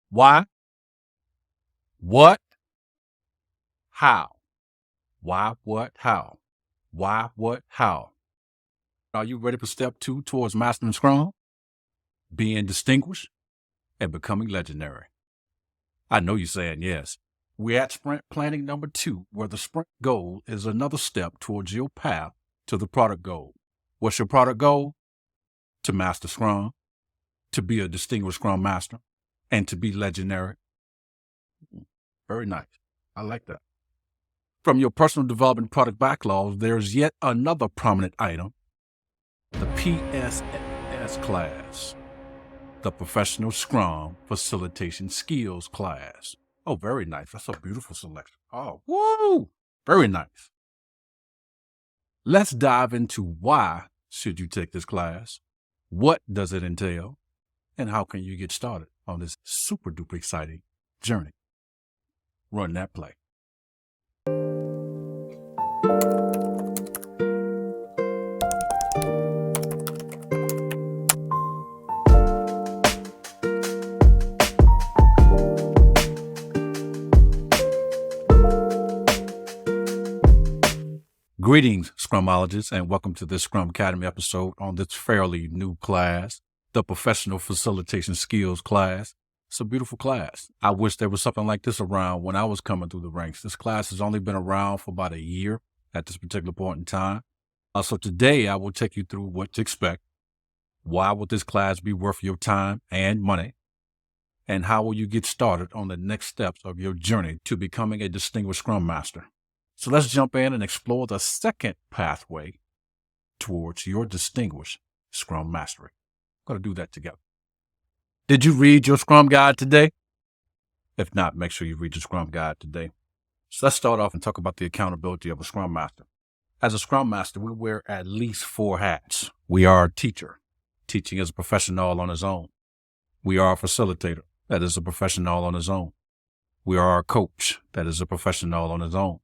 Why? What? How? Why, what, how? Why, what, how? Are you ready for step 2 towards mastering Scrum? Being distinguished and becoming legendary. I know you're saying yes. We're at sprint planning number 2, where the sprint goal is another step towards your path to the product goal. What's your product goal? To master Scrum, to be a distinguished Scrum Master, and to be legendary. Very nice. I like that. From your personal development product backlog, there's yet another prominent item, the PSFS class, the Professional Scrum Facilitation Skills class. Oh, very nice. That's a beautiful selection. Oh, woo! Very nice. Let's dive into why should you take this class, what does it entail, and how can you get started on this super duper exciting journey. Run that play. Greetings, Scrumologists, and welcome to this Scrumcademy episode on this fairly new class, the Professional Facilitation Skills class. It's a beautiful class. I wish there was something like this around when I was coming through the ranks. This class has only been around for about a year at this particular point in time. So today I will take you through what to expect, why would this class be worth your time and money, and how will you get started on the next steps of your journey to becoming a distinguished Scrum Master. So let's jump in and explore the second pathway towards your distinguished Scrum Mastery. I'm going to do that together. Did you read your Scrum Guide today? If not, make sure you read your Scrum Guide today. So let's start off and talk about the accountability of a Scrum Master. As a Scrum Master, we wear at least 4 hats. We are a teacher. Teaching is a profession all on its own. We are a facilitator. That is a profession all on its own. We are a coach. That is a profession all on its own.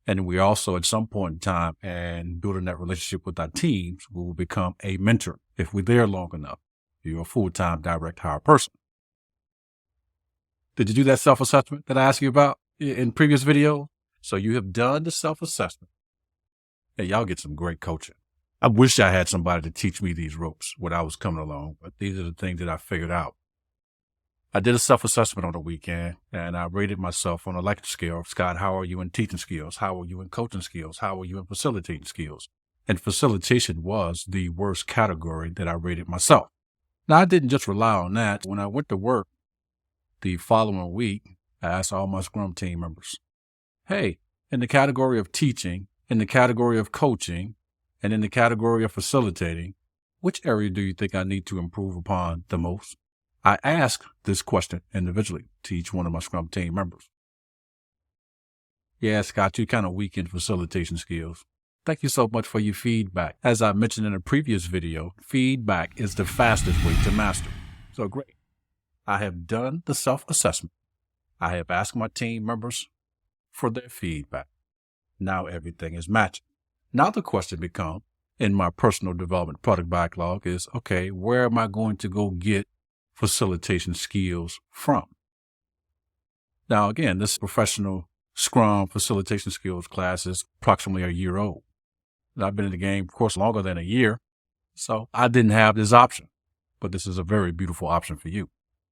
And we also, at some point in time, and building that relationship with our teams, we will become a mentor if we're there long enough. You're a full-time direct hire person. Did you do that self-assessment that I asked you about in previous videos? So you have done the self-assessment. And y'all get some great coaching. I wish I had somebody to teach me these ropes when I was coming along, but these are the things that I figured out. I did a self-assessment on the weekend, and I rated myself on a Likert scale. Scott, how are you in teaching skills? How are you in coaching skills? How are you in facilitating skills? And facilitation was the worst category that I rated myself. Now, I didn't just rely on that. When I went to work the following week, I asked all my Scrum team members, hey, in the category of teaching, in the category of coaching, and in the category of facilitating, which area do you think I need to improve upon the most? I asked this question individually to each one of my Scrum team members. Yeah, Scott, you're kind of weak in facilitation skills. Thank you so much for your feedback. As I mentioned in a previous video, feedback is the fastest way to master. So great. I have done the self-assessment. I have asked my team members for their feedback. Now everything is matching. Now the question becomes, in my personal development product backlog is, okay, where am I going to go get facilitation skills from? Now, again, this professional Scrum facilitation skills class is approximately a year old. And I've been in the game, of course, longer than a year, so I didn't have this option, but this is a very beautiful option for you.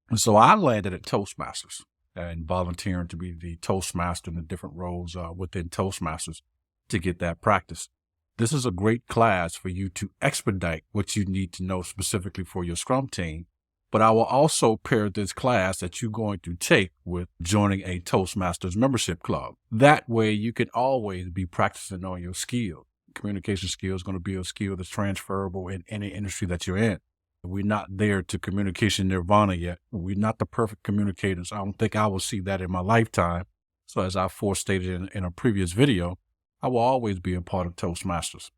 And so I landed at Toastmasters and volunteering to be the Toastmaster in the different roles within Toastmasters to get that practice. This is a great class for you to expedite what you need to know specifically for your Scrum team. But I will also pair this class that you're going to take with joining a Toastmasters membership club. That way you can always be practicing on your skill. Communication skill is going to be a skill that's transferable in any industry that you're in. We're not there to communication nirvana yet. We're not the perfect communicators. I don't think I will see that in my lifetime. So as I forestated in a previous video, I will always be a part of Toastmasters.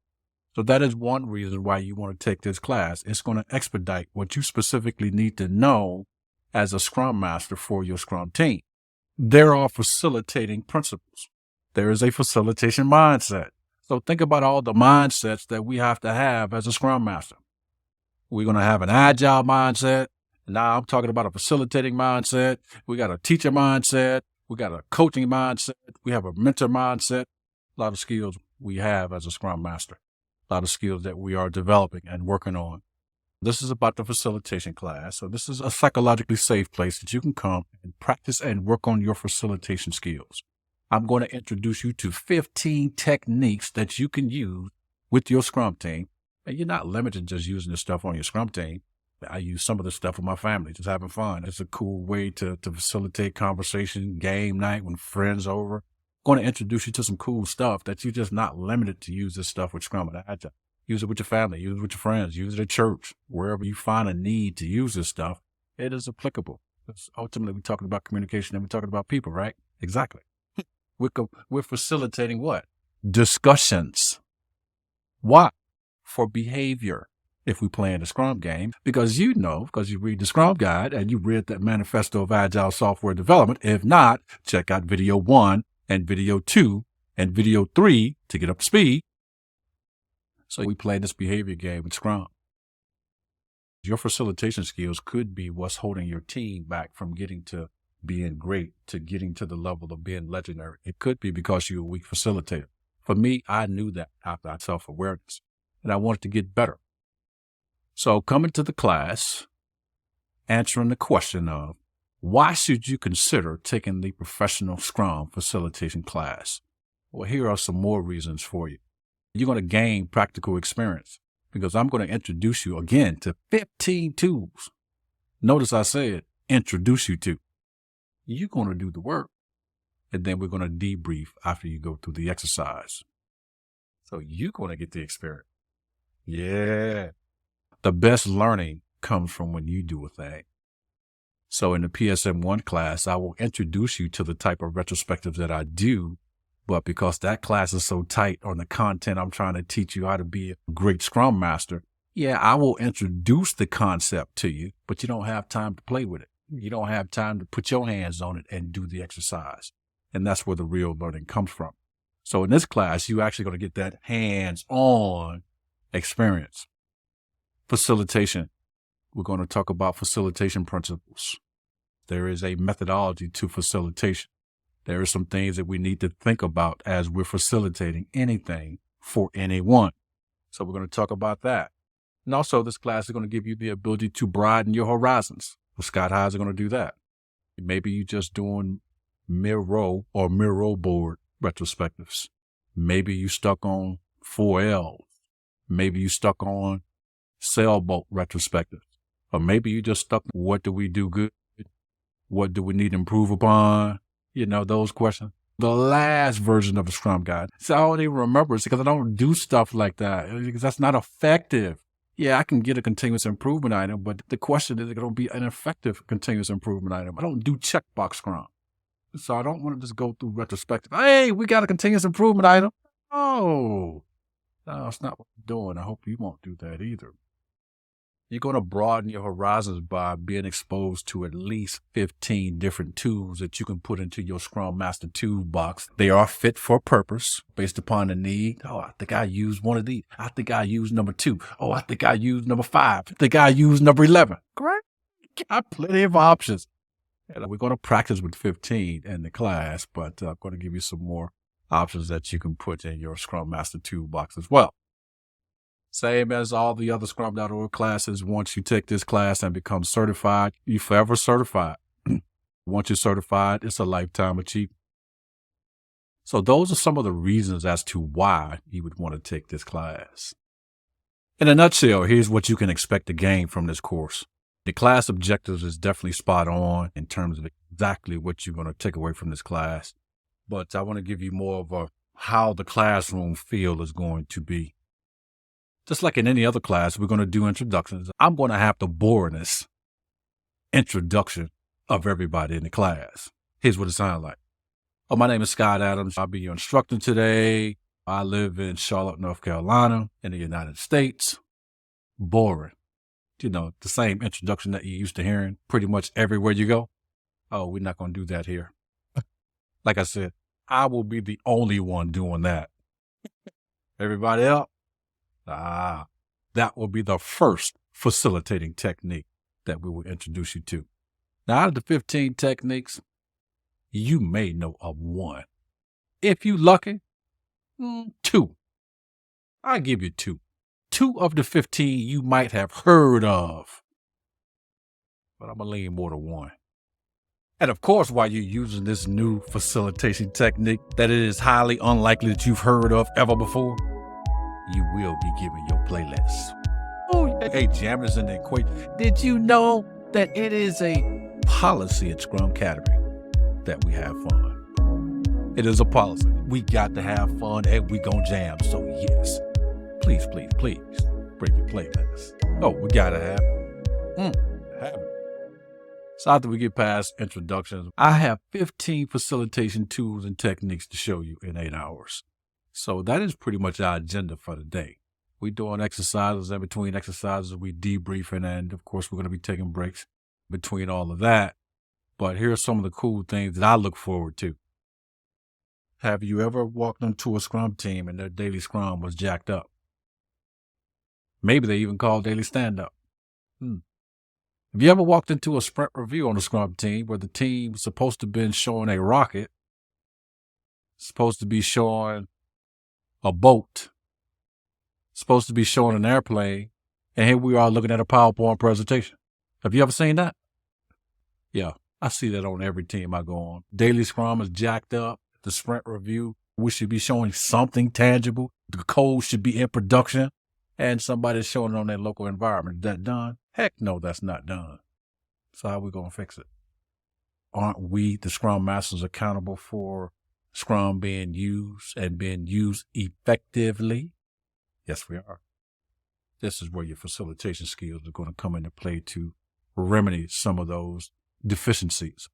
So that is one reason why you want to take this class. It's going to expedite what you specifically need to know as a Scrum Master for your Scrum team. There are facilitating principles. There is a facilitation mindset. So think about all the mindsets that we have to have as a Scrum Master. We're going to have an Agile mindset, Now I'm talking about a facilitating mindset. We got a teacher mindset. We got a coaching mindset. We have a mentor mindset. A lot of skills we have as a Scrum Master. A lot of skills that we are developing and working on. This is about the facilitation class. So this is a psychologically safe place that you can come and practice and work on your facilitation skills. I'm going to introduce you to 15 techniques that you can use with your Scrum team. And you're not limited to just using this stuff on your Scrum team. I use some of this stuff with my family, just having fun. It's a cool way to facilitate conversation, game night when friends are over. I'm going to introduce you to some cool stuff that you're just not limited to use this stuff with Scrum and Agile. Use it with your family, use it with your friends, use it at church. Wherever you find a need to use this stuff, it is applicable. Because ultimately, we're talking about communication and we're talking about people, right? Exactly. We're facilitating what? Discussions. Why? For behavior. If we play in the Scrum game, because you read the Scrum Guide and you read that Manifesto of Agile Software Development. If not, check out video 1 and video 2 and video 3 to get up to speed. So we play this behavior game with Scrum. Your facilitation skills could be what's holding your team back from getting to being great, to getting to the level of being legendary. It could be because you're a weak facilitator. For me, I knew that after I self-awareness, and I wanted to get better. So coming to the class, answering the question of, why should you consider taking the professional Scrum facilitation class? Well, here are some more reasons for you. You're going to gain practical experience because I'm going to introduce you again to 15 tools. Notice I said introduce you to. You're going to do the work, and then we're going to debrief after you go through the exercise. So you're going to get the experience. Yeah. The best learning comes from when you do a thing. So in the PSM1 class, I will introduce you to the type of retrospectives that I do. But because that class is so tight on the content I'm trying to teach you how to be a great Scrum Master, yeah, I will introduce the concept to you, but you don't have time to play with it. You don't have time to put your hands on it and do the exercise. And that's where the real learning comes from. So in this class, you're actually going to get that hands-on experience. Facilitation. We're going to talk about facilitation principles. There is a methodology to facilitation. There are some things that we need to think about as we're facilitating anything for anyone. So we're going to talk about that. And also this class is going to give you the ability to broaden your horizons. Well, Scott, how's it going to do that? Maybe you're just doing Miro or Miro board retrospectives. Maybe you stuck on 4L. Maybe you stuck on sailboat retrospectives. Or maybe you just stuck, what do we do good? What do we need to improve upon? You know, those questions. The last version of the Scrum Guide. So I don't even remember it because I don't do stuff like that because that's not effective. Yeah, I can get a continuous improvement item, but the question is, it's going to be an effective continuous improvement item. I don't do checkbox Scrum. So I don't want to just go through retrospective. Hey, we got a continuous improvement item. Oh, no, it's not what I'm doing. I hope you won't do that either. You're going to broaden your horizons by being exposed to at least 15 different tools that you can put into your Scrum Master toolbox. They are fit for purpose based upon the need. Oh, I think I used one of these. I think I used number 2. Oh, I think I used number 5. I think I used number 11. Great. Got plenty of options. And we're going to practice with 15 in the class, but I'm going to give you some more options that you can put in your Scrum Master toolbox as well. Same as all the other Scrum.org classes. Once you take this class and become certified, you're forever certified. Once you're certified, it's a lifetime achievement. So those are some of the reasons as to why you would want to take this class. In a nutshell, here's what you can expect to gain from this course. The class objectives is definitely spot on in terms of exactly what you're going to take away from this class. But I want to give you more of a how the classroom feel is going to be. Just like in any other class, we're going to do introductions. I'm going to have the boringest introduction of everybody in the class. Here's what it sounds like. Oh, my name is Scott Adams. I'll be your instructor today. I live in Charlotte, North Carolina, in the United States. Boring. You know, the same introduction that you're used to hearing pretty much everywhere you go. Oh, we're not going to do that here. Like I said, I will be the only one doing that. Everybody else? That will be the first facilitating technique. that we will introduce you to. Now, out of the 15 techniques, you may know of one. If you lucky, 2. I'll give you 2. 2 of the 15 you might have heard of. But I'm going to lean more to 1. And of course, while you're using this new facilitation technique that it is highly unlikely that you've heard of ever before, you will be given your playlist. Oh, hey, jammers in the equation. Did you know that it is a policy at Scrumcademy that we have fun? It is a policy. We got to have fun and we gonna jam. So yes, please, please, please bring your playlist. Oh, we gotta have it. So after we get past introductions, I have 15 facilitation tools and techniques to show you in 8 hours. So that is pretty much our agenda for the day. We're doing exercises, and between exercises, we debriefing, and of course, we're going to be taking breaks between all of that. But here are some of the cool things that I look forward to. Have you ever walked into a Scrum team and their daily Scrum was jacked up? Maybe they even called daily standout. Have you ever walked into a sprint review on a Scrum team where the team was supposed to have been showing a rocket, supposed to be showing a boat, supposed to be showing an airplane, and here we are looking at a PowerPoint presentation? Have you ever seen that? Yeah, I see that on every team I go on. Daily Scrum is jacked up. The sprint review, we should be showing something tangible. The code should be in production, and somebody's showing it on their local environment. Is that done? Heck no, that's not done. So how are we going to fix it? Aren't we, the Scrum Masters, accountable for Scrum being used and being used effectively? Yes, we are. This is where your facilitation skills are going to come into play to remedy some of those deficiencies.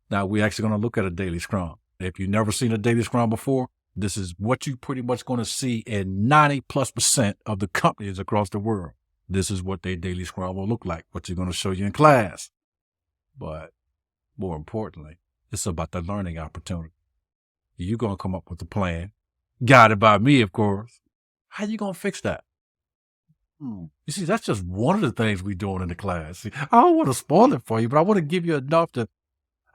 Now, we're actually going to look at a daily Scrum. If you've never seen a daily Scrum before, this is what you're pretty much going to see in 90+% of the companies across the world. This is what their daily Scrum will look like, what you're going to show you in class. But more importantly, it's about the learning opportunity. You're going to come up with a plan, guided by me, of course. How you going to fix that? You see, that's just one of the things we're doing in the class. See, I don't want to spoil it for you, but I want to give you enough to,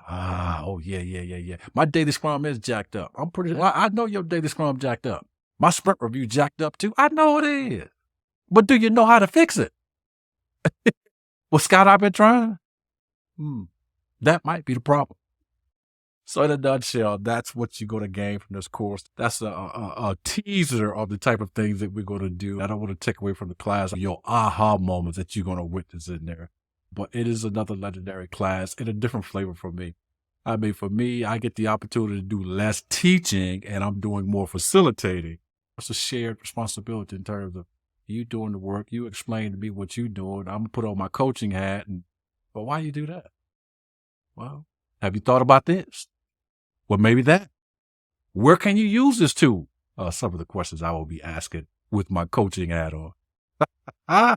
yeah. My daily Scrum is jacked up. I know your daily Scrum jacked up. My sprint review jacked up too. I know it is. But do you know how to fix it? Well, Scott, I've been trying. That might be the problem. So in a nutshell, that's what you're going to gain from this course. That's a teaser of the type of things that we're going to do. I don't want to take away from the class your aha moments that you're going to witness in there. But it is another legendary class in a different flavor for me. I mean, for me, I get the opportunity to do less teaching and I'm doing more facilitating. It's a shared responsibility in terms of you doing the work, you explain to me what you're doing. I'm going to put on my coaching hat. But why you do that? Well, have you thought about this? Well, maybe that. Where can you use this tool? Some of the questions I will be asking with my coaching hat on. I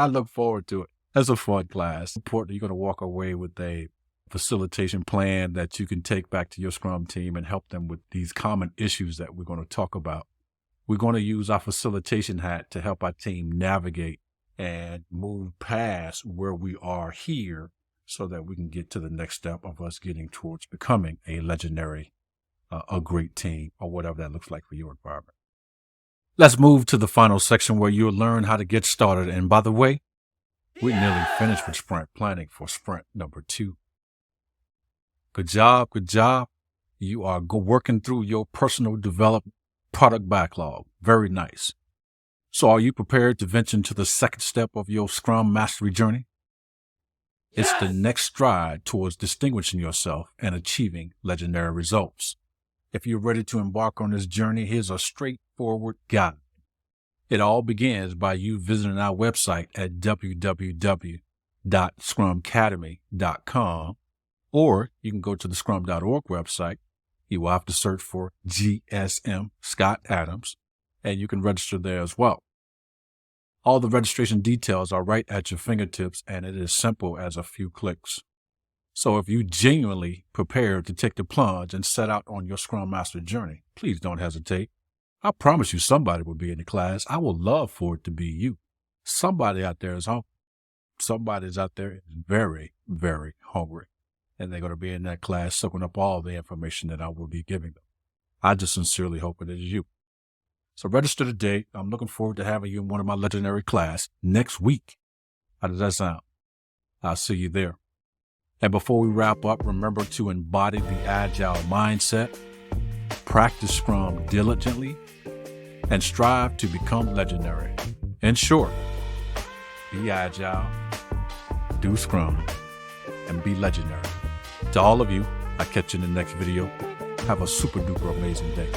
look forward to it. That's a fun class. Important, you're going to walk away with a facilitation plan that you can take back to your Scrum team and help them with these common issues that we're going to talk about. We're going to use our facilitation hat to help our team navigate and move past where we are here so that we can get to the next step of us getting towards becoming a legendary, a great team, or whatever that looks like for your environment. Let's move to the final section where you'll learn how to get started. And by the way, we're nearly finished with sprint planning for sprint number 2. Good job. Good job. You are working through your personal development product backlog. Very nice. So are you prepared to venture into the second step of your Scrum mastery journey? It's the next stride towards distinguishing yourself and achieving legendary results. If you're ready to embark on this journey, here's a straightforward guide. It all begins by you visiting our website at www.scrumcademy.com, or you can go to the scrum.org website. You will have to search for GSM Scott Adams, and you can register there as well. All the registration details are right at your fingertips, and it is simple as a few clicks. So if you genuinely prepared to take the plunge and set out on your Scrum Master journey, please don't hesitate. I promise you somebody will be in the class. I would love for it to be you. Somebody out there is home. somebody's out there is very, very hungry, and they're going to be in that class soaking up all the information that I will be giving them. I just sincerely hope it is you. So register today. I'm looking forward to having you in one of my legendary class next week. How does that sound? I'll see you there. And before we wrap up, remember to embody the Agile mindset, practice Scrum diligently, and strive to become legendary. In short, be Agile, do Scrum, and be legendary. To all of you, I'll catch you in the next video. Have a super duper amazing day.